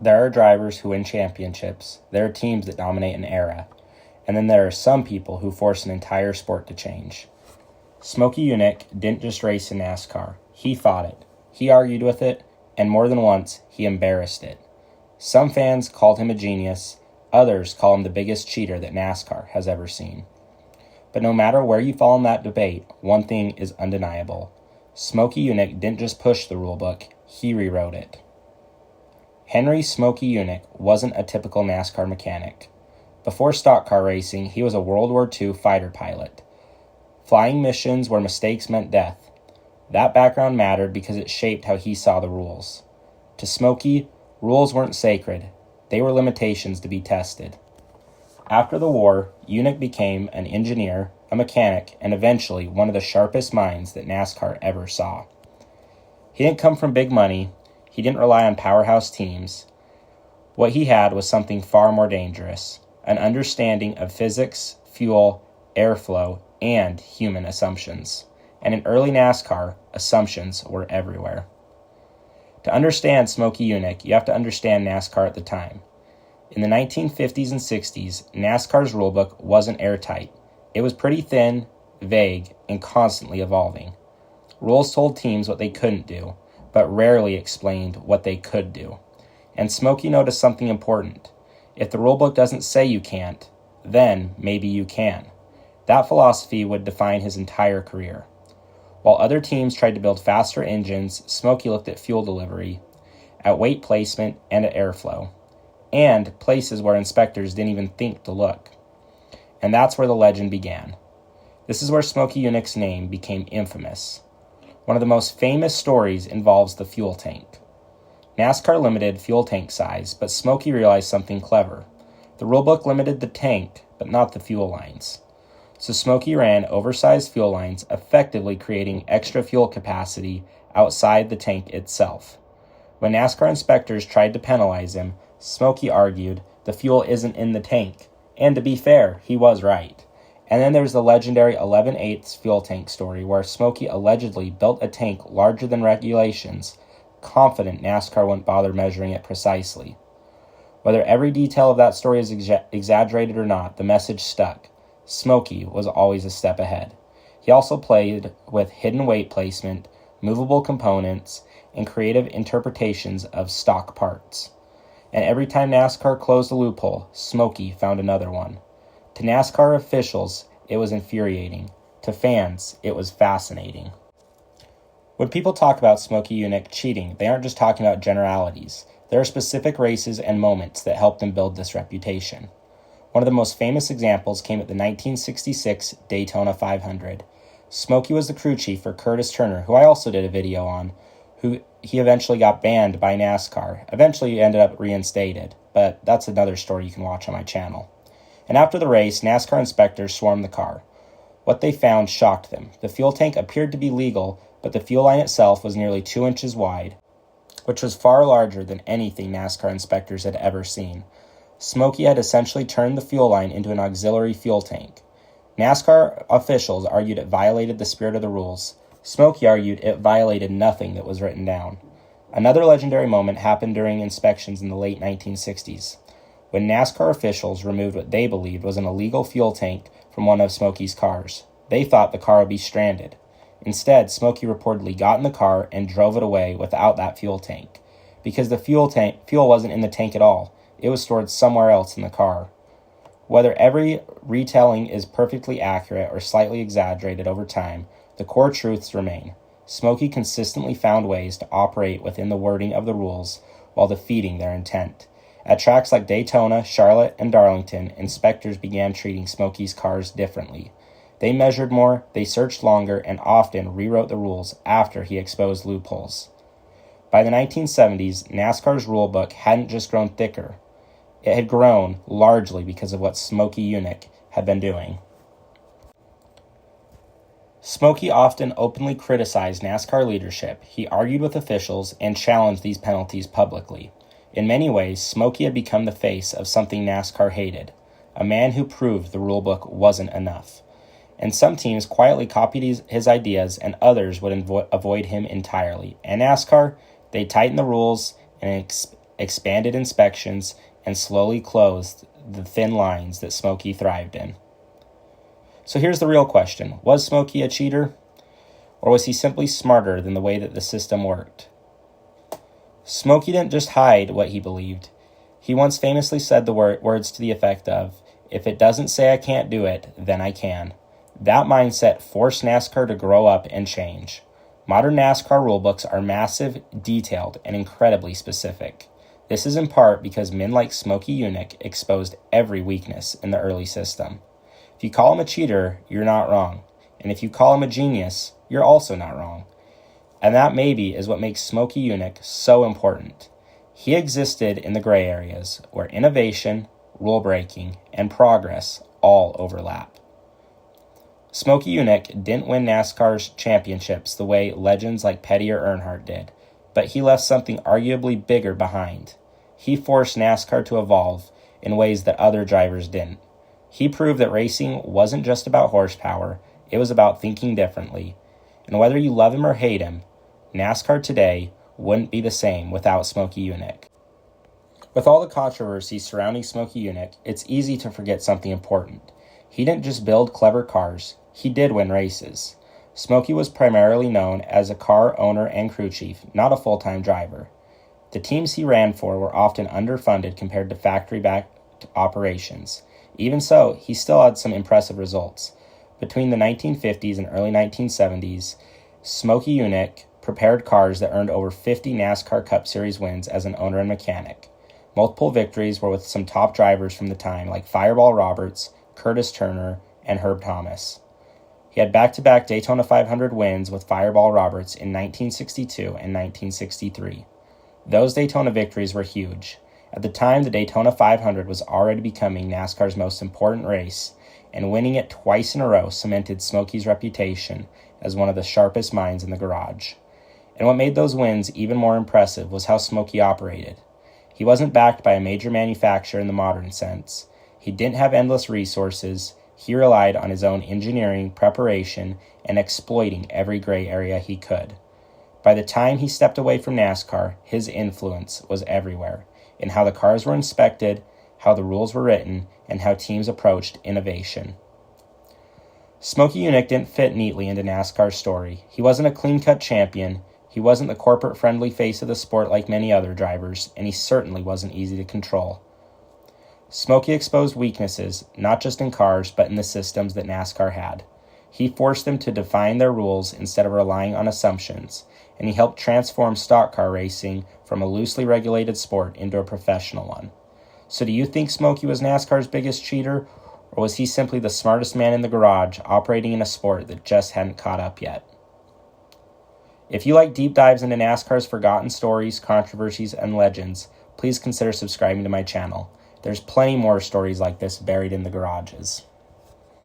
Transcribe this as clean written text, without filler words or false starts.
There are drivers who win championships, there are teams that dominate an era, and then there are some people who force an entire sport to change. Smokey Yunick didn't just race in NASCAR. He fought it. He argued with it, and more than once, he embarrassed it. Some fans called him a genius. Others call him the biggest cheater that NASCAR has ever seen. But no matter where you fall in that debate, one thing is undeniable. Smokey Yunick didn't just push the rulebook, he rewrote it. Henry Smokey Yunick wasn't a typical NASCAR mechanic. Before stock car racing, he was a World War II fighter pilot, flying missions where mistakes meant death. That background mattered because it shaped how he saw the rules. To Smokey, rules weren't sacred. They were limitations to be tested. After the war, Yunick became an engineer, a mechanic, and eventually one of the sharpest minds that NASCAR ever saw. He didn't come from big money. He didn't rely on powerhouse teams. What he had was something far more dangerous, an understanding of physics, fuel, airflow, and human assumptions. And in early NASCAR, assumptions were everywhere. To understand Smokey Yunick, you have to understand NASCAR at the time. In the 1950s and 60s, NASCAR's rulebook wasn't airtight. It was pretty thin, vague, and constantly evolving. Rules told teams what they couldn't do, but rarely explained what they could do. And Smokey noticed something important. If the rulebook doesn't say you can't, then maybe you can. That philosophy would define his entire career. While other teams tried to build faster engines, Smokey looked at fuel delivery, at weight placement, and at airflow, and places where inspectors didn't even think to look. And that's where the legend began. This is where Smokey Yunick's name became infamous. One of the most famous stories involves the fuel tank. NASCAR limited fuel tank size, but Smokey realized something clever. The rulebook limited the tank, but not the fuel lines. So Smokey ran oversized fuel lines, effectively creating extra fuel capacity outside the tank itself. When NASCAR inspectors tried to penalize him, Smokey argued the fuel isn't in the tank. And to be fair, he was right. And then there's the legendary 11/8 fuel tank story where Smokey allegedly built a tank larger than regulations, confident NASCAR wouldn't bother measuring it precisely. Whether every detail of that story is exaggerated or not, the message stuck. Smokey was always a step ahead. He also played with hidden weight placement, movable components, and creative interpretations of stock parts. And every time NASCAR closed a loophole, Smokey found another one. To NASCAR officials, it was infuriating. To fans, it was fascinating. When people talk about Smokey Yunick cheating, they aren't just talking about generalities. There are specific races and moments that helped him build this reputation. One of the most famous examples came at the 1966 Daytona 500. Smokey was the crew chief for Curtis Turner, who I also did a video on, who he eventually got banned by NASCAR. Eventually he ended up reinstated, but that's another story you can watch on my channel. And after the race, NASCAR inspectors swarmed the car. What they found shocked them. The fuel tank appeared to be legal, but the fuel line itself was nearly 2 inches wide, which was far larger than anything NASCAR inspectors had ever seen. Smokey had essentially turned the fuel line into an auxiliary fuel tank. NASCAR officials argued it violated the spirit of the rules. Smokey argued it violated nothing that was written down. Another legendary moment happened during inspections in the late 1960s, when NASCAR officials removed what they believed was an illegal fuel tank from one of Smokey's cars. They thought the car would be stranded. Instead, Smokey reportedly got in the car and drove it away without that fuel tank, because the fuel wasn't in the tank at all. It was stored somewhere else in the car. Whether every retelling is perfectly accurate or slightly exaggerated over time, the core truths remain. Smokey consistently found ways to operate within the wording of the rules while defeating their intent. At tracks like Daytona, Charlotte, and Darlington, inspectors began treating Smokey's cars differently. They measured more, they searched longer, and often rewrote the rules after he exposed loopholes. By the 1970s, NASCAR's rulebook hadn't just grown thicker. It had grown largely because of what Smokey Yunick had been doing. Smokey often openly criticized NASCAR leadership. He argued with officials and challenged these penalties publicly. In many ways, Smokey had become the face of something NASCAR hated, a man who proved the rulebook wasn't enough. And some teams quietly copied his ideas, and others would avoid him entirely. And NASCAR, they tightened the rules and expanded inspections, and slowly closed the thin lines that Smokey thrived in. So here's the real question. Was Smokey a cheater? Or was he simply smarter than the way that the system worked? Smokey didn't just hide what he believed. He once famously said the words to the effect of, "If it doesn't say I can't do it, then I can." That mindset forced NASCAR to grow up and change. Modern NASCAR rulebooks are massive, detailed, and incredibly specific. This is in part because men like Smokey Yunick exposed every weakness in the early system. If you call him a cheater, you're not wrong. And if you call him a genius, you're also not wrong. And that maybe is what makes Smokey Yunick so important. He existed in the gray areas where innovation, rule breaking, and progress all overlap. Smokey Yunick didn't win NASCAR's championships the way legends like Petty or Earnhardt did, but he left something arguably bigger behind. He forced NASCAR to evolve in ways that other drivers didn't. He proved that racing wasn't just about horsepower, it was about thinking differently. And whether you love him or hate him, NASCAR today wouldn't be the same without Smokey Yunick. With all the controversy surrounding Smokey Yunick, it's easy to forget something important. He didn't just build clever cars, he did win races. Smokey was primarily known as a car owner and crew chief, not a full-time driver. The teams he ran for were often underfunded compared to factory-backed operations. Even so, he still had some impressive results. Between the 1950s and early 1970s, Smokey Yunick prepared cars that earned over 50 NASCAR Cup Series wins as an owner and mechanic. Multiple victories were with some top drivers from the time like Fireball Roberts, Curtis Turner, and Herb Thomas. He had back-to-back Daytona 500 wins with Fireball Roberts in 1962 and 1963. Those Daytona victories were huge. At the time, the Daytona 500 was already becoming NASCAR's most important race, and winning it twice in a row cemented Smokey's reputation as one of the sharpest minds in the garage. And what made those wins even more impressive was how Smokey operated. He wasn't backed by a major manufacturer in the modern sense. He didn't have endless resources. He relied on his own engineering, preparation, and exploiting every gray area he could. By the time he stepped away from NASCAR, his influence was everywhere, in how the cars were inspected, how the rules were written, and how teams approached innovation. Smokey Yunick didn't fit neatly into NASCAR's story. He wasn't a clean-cut champion, he wasn't the corporate-friendly face of the sport like many other drivers, and he certainly wasn't easy to control. Smokey exposed weaknesses, not just in cars, but in the systems that NASCAR had. He forced them to define their rules instead of relying on assumptions, and he helped transform stock car racing from a loosely regulated sport into a professional one. So do you think Smokey was NASCAR's biggest cheater, or was he simply the smartest man in the garage operating in a sport that just hadn't caught up yet? If you like deep dives into NASCAR's forgotten stories, controversies, and legends, please consider subscribing to my channel. There's plenty more stories like this buried in the garages.